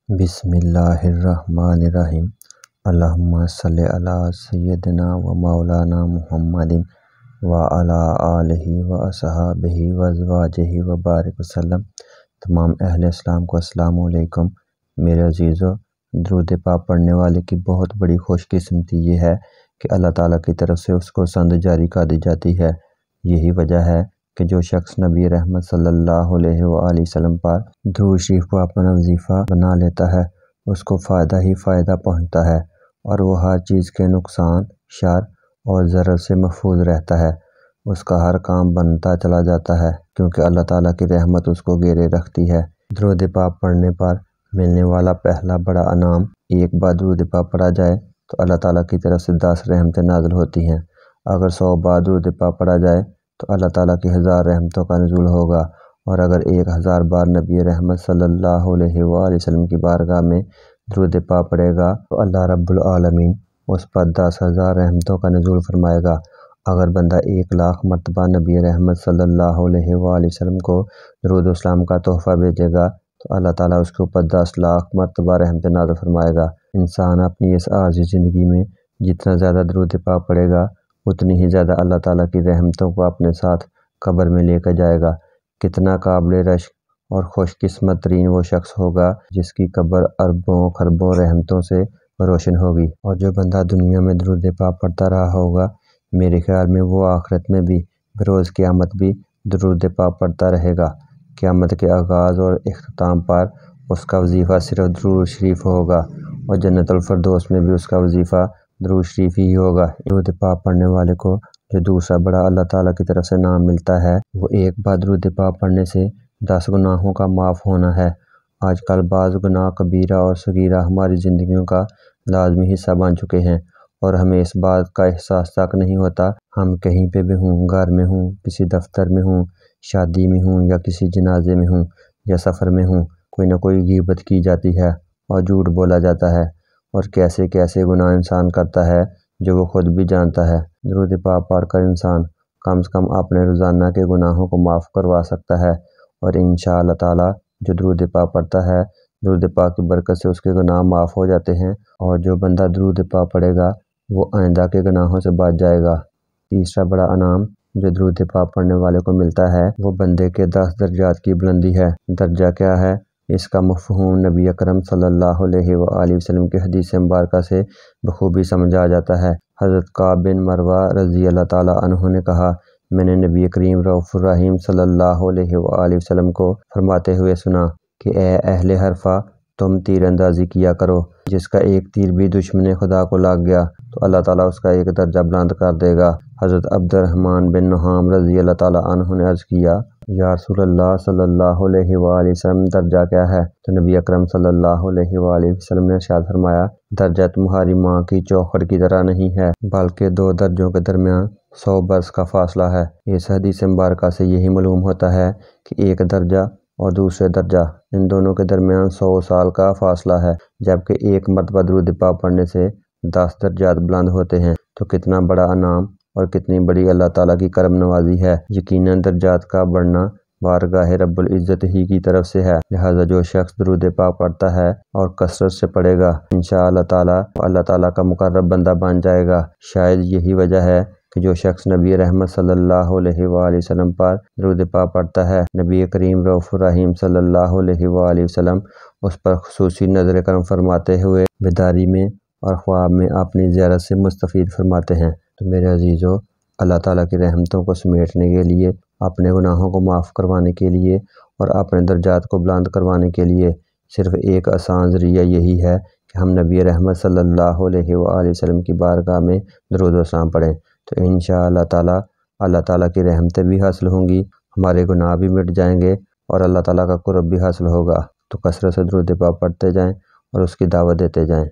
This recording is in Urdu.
بسم اللہ الرحمن الرحیم۔ اللہم صلی علی سیدنا و مولانا محمد و علی آلہ و اصحابہ و ازواجہ و بارک وسلم۔ تمام اہل اسلام کو السلام علیکم۔ میرے عزیزو، درود پاک پڑھنے والے کی بہت بڑی خوش قسمتی یہ ہے کہ اللہ تعالیٰ کی طرف سے اس کو سند جاری کر دی جاتی ہے۔ یہی وجہ ہے کہ جو شخص نبی رحمت صلی اللہ علیہ وآلہ وسلم پر درود شریف کو اپنا وظیفہ بنا لیتا ہے، اس کو فائدہ ہی فائدہ پہنچتا ہے اور وہ ہر چیز کے نقصان، شر اور ضرر سے محفوظ رہتا ہے۔ اس کا ہر کام بنتا چلا جاتا ہے کیونکہ اللہ تعالیٰ کی رحمت اس کو گھیرے رکھتی ہے۔ درود پاک پڑھنے پر ملنے والا پہلا بڑا انعام، ایک بار درود پاک پڑھا جائے تو اللہ تعالیٰ کی طرف سے 10 رحمتیں نازل ہوتی ہیں۔ اگر 100 بار درود پاک پڑھا جائے تو اللہ تعالیٰ کی 1000 رحمتوں کا نزول ہوگا، اور اگر 1000 بار نبی رحمت صلی اللہ علیہ وآلہ وسلم کی بارگاہ میں درود پاک پڑھے گا تو اللہ رب العالمین اس پر 10,000 رحمتوں کا نزول فرمائے گا۔ اگر بندہ 1,00,000 مرتبہ نبی رحمت صلی اللہ علیہ وآلہ وسلم کو درود و سلام کا تحفہ بھیجے گا تو اللہ تعالیٰ اس کے اوپر 10,00,000 مرتبہ رحمت نازل فرمائے گا۔ انسان اپنی اس عارضی زندگی میں جتنا زیادہ درود پاک پڑھے گا اتنی ہی زیادہ اللہ تعالیٰ کی رحمتوں کو اپنے ساتھ قبر میں لے کر جائے گا۔ کتنا قابل رشک اور خوش قسمت ترین وہ شخص ہوگا جس کی قبر اربوں خربوں رحمتوں سے روشن ہوگی۔ اور جو بندہ دنیا میں درود پاک پڑھتا رہا ہوگا، میرے خیال میں وہ آخرت میں بھی بروز قیامت بھی درود پاک پڑھتا رہے گا۔ قیامت کے آغاز اور اختتام پر اس کا وظیفہ صرف درود شریف ہوگا، اور جنت الفردوس میں بھی اس کا وظیفہ درود شریف ہی ہوگا۔ درود پاک پڑھنے والے کو جو دوسرا بڑا اللہ تعالیٰ کی طرف سے نام ملتا ہے وہ ایک بار درود پاک پڑھنے سے 10 گناہوں کا معاف ہونا ہے۔ آج کل بعض گناہ کبیرہ اور صغیرہ ہماری زندگیوں کا لازمی حصہ بن چکے ہیں، اور ہمیں اس بات کا احساس تک نہیں ہوتا۔ ہم کہیں پہ بھی ہوں، گھر میں ہوں، کسی دفتر میں ہوں، شادی میں ہوں یا کسی جنازے میں ہوں یا سفر میں ہوں، کوئی نہ کوئی غیبت کی جاتی ہے اور جھوٹ بولا جاتا ہے، اور کیسے کیسے گناہ انسان کرتا ہے جو وہ خود بھی جانتا ہے۔ درود پاک پڑھ کر انسان کم سے کم اپنے روزانہ کے گناہوں کو معاف کروا سکتا ہے، اور انشاءاللہ تعالیٰ جو درود پاک پڑھتا ہے، درود پاک کی برکت سے اس کے گناہ معاف ہو جاتے ہیں، اور جو بندہ درود پاک پڑھے گا وہ آئندہ کے گناہوں سے بچ جائے گا۔ تیسرا بڑا انعام جو درود پاک پڑھنے والے کو ملتا ہے وہ بندے کے 10 درجات کی بلندی ہے۔ درجہ کیا ہے؟ اس کا مفہوم نبی اکرم صلی اللہ علیہ وآلہ وسلم کی حدیث مبارکہ سے بخوبی سمجھا آ جاتا ہے۔ حضرت کعب بن مروہ رضی اللہ تعالیٰ عنہ نے کہا، میں نے نبی کریم رؤوف الرحیم صلی اللہ علیہ وآلہ وسلم کو فرماتے ہوئے سنا کہ اے اہل حرفہ، تم تیر اندازی کیا کرو، جس کا ایک تیر بھی دشمن خدا کو لگ گیا تو اللہ تعالیٰ اس کا ایک درجہ بلند کر دے گا۔ حضرت عبد الرحمن بن نحام رضی اللہ تعالیٰ عنہ نے عرض کیا، یا رسول اللہ صلی اللہ علیہ وآلہ وسلم، درجہ کیا ہے؟ تو نبی اکرم صلی اللہ علیہ وآلہ وسلم نے ارشاد فرمایا، درجہ تمہاری ماں کی چوکھٹ کی طرح نہیں ہے، بلکہ 2 درجوں کے درمیان 100 برس کا فاصلہ ہے۔ اس حدیث مبارکہ سے یہی معلوم ہوتا ہے کہ ایک درجہ اور دوسرے درجہ، ان دونوں کے درمیان 100 سال کا فاصلہ ہے، جبکہ ایک مرتبہ درود پاک پڑھنے سے 10 درجات بلند ہوتے ہیں۔ تو کتنا بڑا انعام اور کتنی بڑی اللہ تعالیٰ کی کرم نوازی ہے۔ یقیناً درجات کا بڑھنا بارگاہ رب العزت ہی کی طرف سے ہے، لہٰذا جو شخص درود پاک پڑھتا ہے اور کثرت سے پڑھے گا انشاءاللہ تعالیٰ اللہ تعالیٰ کا مقرب بندہ بن جائے گا۔ شاید یہی وجہ ہے کہ جو شخص نبی رحمت صلی اللہ علیہ وآلہ وسلم پر درود پاک پڑھتا ہے، نبی کریم رؤوف الرحیم صلی اللہ علیہ وآلہ وسلم اس پر خصوصی نظر کرم فرماتے ہوئے بیداری میں اور خواب میں اپنی زیارت سے مستفید فرماتے ہیں۔ تو میرے عزیزو، اللہ تعالیٰ کی رحمتوں کو سمیٹنے کے لیے، اپنے گناہوں کو معاف کروانے کے لیے اور اپنے درجات کو بلند کروانے کے لیے صرف ایک آسان ذریعہ یہی ہے کہ ہم نبی رحمت صلی اللہ علیہ وآلہ وسلم کی بارگاہ میں درود و سلام پڑھیں، تو انشاءاللہ تعالیٰ اللہ تعالیٰ کی رحمتیں بھی حاصل ہوں گی، ہمارے گناہ بھی مٹ جائیں گے اور اللہ تعالیٰ کا قرب بھی حاصل ہوگا۔ تو کثرت سے درود پاک پڑھتے جائیں اور اس کی دعوت دیتے جائیں۔